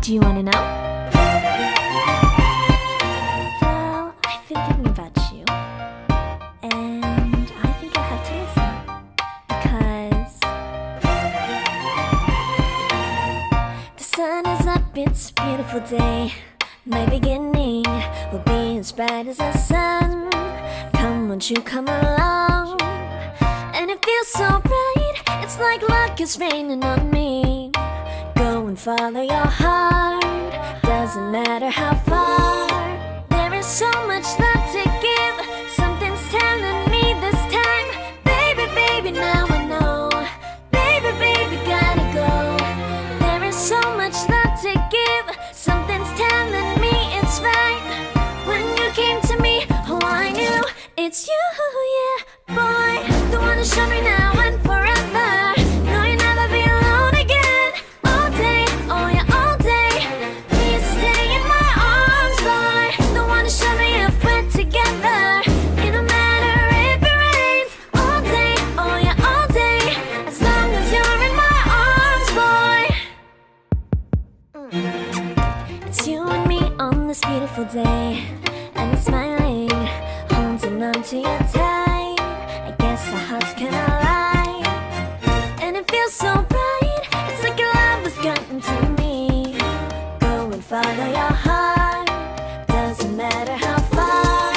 Do you want to know? Well, I've been thinking about you, and I think I have to listen. Because the sun is up, it's a beautiful day. My beginning will be as bright as the sun. Come, won't you come along? And it feels so bright, it's like luck is raining on me. Go and follow your heart, doesn't matter how far. There is so much love to give, something's telling me this time. Baby, baby, now I know. Baby, baby, gotta go. There is so much love to give, something's telling me it's right. When you came to me, oh I knew it's you, yeah, boy. The one who showed me now and forever. No, you'll never be alone again. All day, oh yeah, all day. Please stay in my arms, boy. The one who showed me if we're together. It don't matter if it rains. All day, oh yeah, all day. As long as you're in my arms, boy. It's you and me on this beautiful day, and it's smiling, holding on to you tight. I guess our hearts can align, and it feels so bright. It's like your love has gotten to me. Go and follow your heart, doesn't matter how far.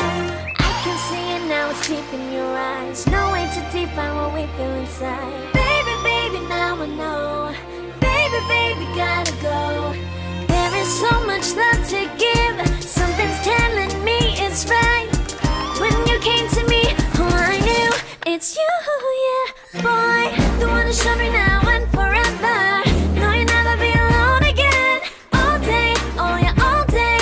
I can see it now, it's deep in your eyes. No way to define what we feel inside. Baby, baby, now I know. Baby, baby, gotta go. There is so much love to give, something's telling me it's right. When you came to me, oh I knew it's you, yeah, boy. The one who showed me now and forever. No, you'll never be alone again. All day, oh yeah, all day.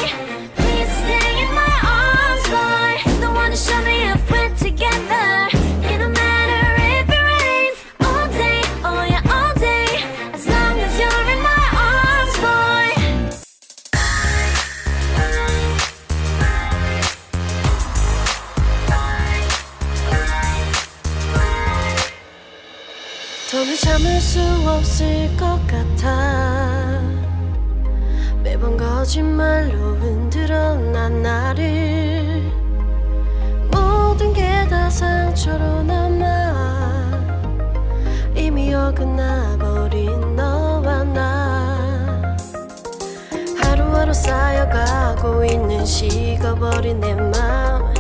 Please stay in my arms, boy. The one who showed me if we're together. It don't matter if it rains. All day, oh yeah, all day. As long as you're in my arms, boy. 더는 참을 수 없을 것 같아. 매번 거짓말로 흔들어 난 나를. 모든 게 다 상처로 남아. 이미 어긋나버린 너와 나. 하루하루 쌓여가고 있는 식어버린 내 맘.